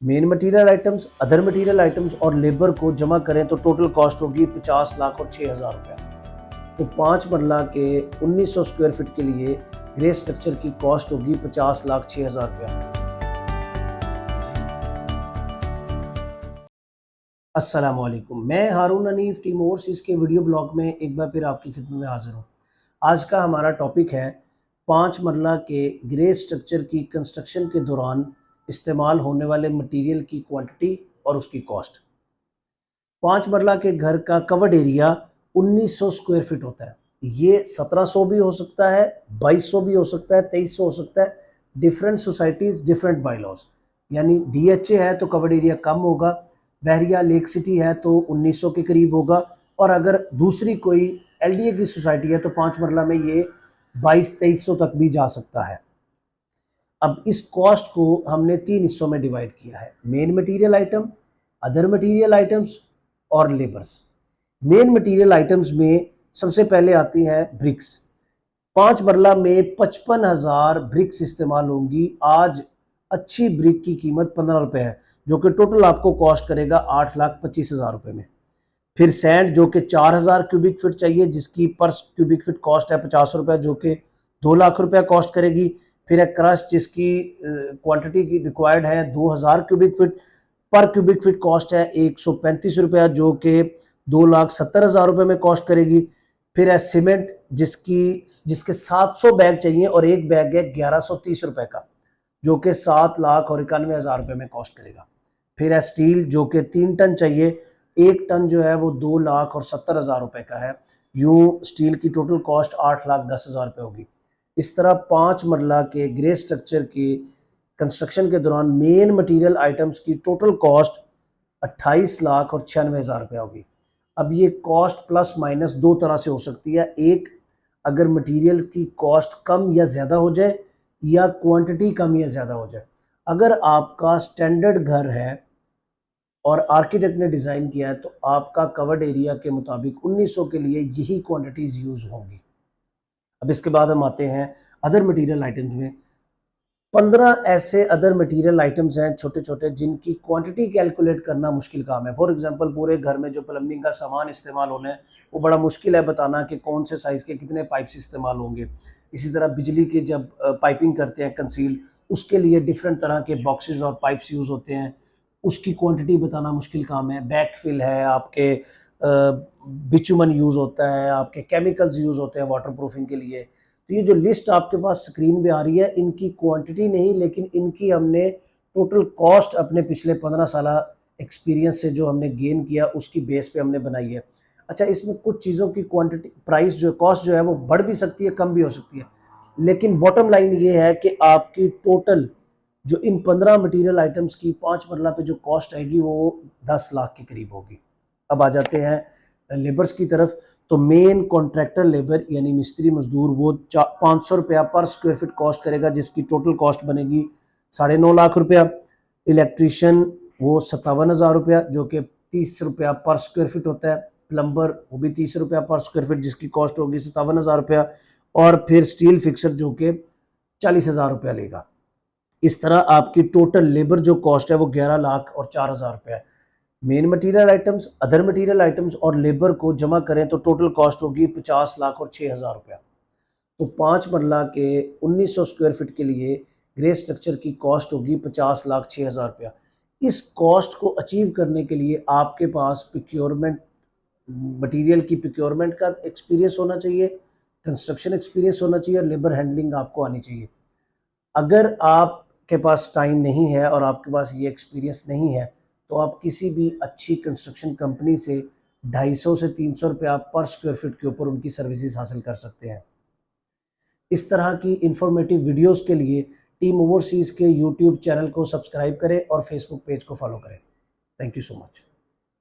Main material items, other material items और labour को जमा करें तो टोटल कॉस्ट होगी 50 लाख और 6,000 रुपया। तो 5 मरला के 1900 स्क्वायर फीट के लिए ग्रे स्ट्रक्चर की कॉस्ट होगी 50 लाख 6,000 रुपया। अस्सलाम वालेकुम, मैं हारून हनीफ टीम ओवरसीज़ के वीडियो ब्लॉग में एक बार फिर आपकी खिदमत में हाजिर हूँ। आज का हमारा टॉपिक है 5 मरला के ग्रे स्ट्रक्चर की कंस्ट्रक्शन के दौरान इस्तेमाल होने वाले मटेरियल की क्वांटिटी और उसकी कॉस्ट। 5 मरला के घर का कवर्ड एरिया 1900 स्क्वायर फीट होता है। ये 1700 भी हो सकता है, 2200 भी हो सकता है, 2300 हो सकता है। Different societies, different bylaws. यानी डीएचए है तो कवर्ड एरिया कम होगा, बहरिया लेक सिटी है तो 1900 के करीब होगा, और अगर दूसरी कोई एलडीए की सोसाइटी है तो 5 मरला में ये 2200-2300 तक भी जा सकता है। अब इस कॉस्ट को हमने 3 हिस्सों में डिवाइड किया है: main material item, other material items और लेबर्स। मेन मटेरियल आइटम्स में सबसे पहले आती हैं ब्रिक्स। 5 मरला में 55,000 ब्रिक्स इस्तेमाल होंगी। आज अच्छी ब्रिक की कीमत 15 रुपये है, जो कि टोटल आपको कॉस्ट करेगा 8,25,000 रुपये में। फिर सैंड जो कि 4,000 क्यूबिक फीट चाहिए, जिसकी पर क्यूबिक फीट कॉस्ट है 50 रुपये, जो कि 2 लाख रुपया कॉस्ट करेगी। फिर है क्रश, जिसकी क्वांटिटी की रिक्वायर्ड है 2,000 क्यूबिक फीट, पर क्यूबिक फीट कॉस्ट है 135 रुपया, जो कि 2,70,000 रुपये में कॉस्ट करेगी। फिर है सीमेंट, जिसके 700 बैग चाहिए और एक बैग है 1,130 रुपये का, जो कि 7,91,000 रुपये में कॉस्ट करेगा। फिर है स्टील, जो कि 3 टन चाहिए, एक टन जो है वो 2,70,000 रुपये का है। यूँ स्टील की टोटल कॉस्ट 8,10,000 रुपये होगी। इस तरह 5 मरला के ग्रे स्ट्रक्चर की कंस्ट्रक्शन के दौरान मेन मटेरियल आइटम्स की टोटल कॉस्ट 28,96,000 रुपया होगी। अब ये कॉस्ट प्लस माइनस दो तरह से हो सकती है। एक, अगर मटेरियल की कॉस्ट कम या ज़्यादा हो जाए, या क्वांटिटी कम या ज़्यादा हो जाए। अगर आपका स्टैंडर्ड घर है और आर्किटेक्ट ने डिज़ाइन किया है तो आपका कवर्ड एरिया के मुताबिक 1900 के लिए यही क्वांटिटीज़ यूज़ होंगी। अब इसके बाद हम आते हैं अदर मटेरियल आइटम्स में। 15 ऐसे अदर मटेरियल आइटम्स हैं छोटे छोटे, जिनकी क्वांटिटी कैलकुलेट करना मुश्किल काम है। फॉर एग्जांपल, पूरे घर में जो प्लम्बिंग का सामान इस्तेमाल होना है वो बड़ा मुश्किल है बताना कि कौन से साइज़ के कितने पाइप्स इस्तेमाल होंगे। इसी तरह बिजली के जब पाइपिंग करते हैं कंसील, उसके लिए डिफरेंट तरह के बॉक्सेस और पाइप्स यूज़ होते हैं, उसकी क्वांटिटी बताना मुश्किल काम है। बैकफिल है आपके, बिचुमन यूज़ होता है, आपके केमिकल्स यूज़ होते हैं वाटर प्रूफिंग के लिए। तो ये जो लिस्ट आपके पास स्क्रीन पे आ रही है, इनकी क्वांटिटी नहीं, लेकिन इनकी हमने टोटल कॉस्ट अपने पिछले 15 साल एक्सपीरियंस से जो हमने गेन किया उसकी बेस पे हमने बनाई है। अच्छा, इसमें कुछ चीज़ों की क्वांटिटी प्राइस जो कॉस्ट जो है वो बढ़ भी सकती है, कम भी हो सकती है, लेकिन बॉटम लाइन ये है कि आपकी टोटल जो इन 15 मटेरियल आइटम्स की 5 मरला पे जो कॉस्ट आएगी वो 10 लाख के करीब होगी। अब आ जाते हैं लेबर्स की तरफ। तो मेन कॉन्ट्रैक्टर लेबर यानी मिस्त्री मजदूर वो 500 रुपया पर स्क्वायर फीट कॉस्ट करेगा, जिसकी टोटल कॉस्ट बनेगी 9.5 लाख रुपया। इलेक्ट्रीशियन वो 57,000 रुपया, जो कि 30 रुपया पर स्क्वायर फीट होता है। प्लम्बर वो भी 30 रुपया पर स्क्वायर फीट, जिसकी कॉस्ट होगी 57,000 रुपया। और फिर स्टील फिक्सर जो कि 40,000 रुपया लेगा। इस तरह आपकी टोटल लेबर जो कॉस्ट है वो 11 लाख और 4,000 रुपया है। Main material items, other material items और लेबर को जमा करें तो टोटल कॉस्ट होगी 50 लाख और 6,000 रुपया। तो 5 मरला के 1900 स्क्वायर फीट के लिए ग्रे स्ट्रक्चर की कॉस्ट होगी 50,06,000 रुपया। इस कॉस्ट को अचीव करने के लिए आपके पास प्रोक्योरमेंट, मटेरियल की प्रोक्योरमेंट का एक्सपीरियंस होना चाहिए, कंस्ट्रक्शन एक्सपीरियंस होना चाहिए और लेबर हैंडलिंग आपको आनी चाहिए। अगर आपके पास टाइम नहीं है और आपके पास ये एक्सपीरियंस नहीं है, तो आप किसी भी अच्छी कंस्ट्रक्शन कंपनी से 250 से 300 रुपया पर स्क्वायर फीट के ऊपर उनकी सर्विसेज हासिल कर सकते हैं। इस तरह की इंफॉर्मेटिव वीडियोस के लिए टीम ओवरसीज़ के यूट्यूब चैनल को सब्सक्राइब करें और फेसबुक पेज को फॉलो करें। Thank you so much.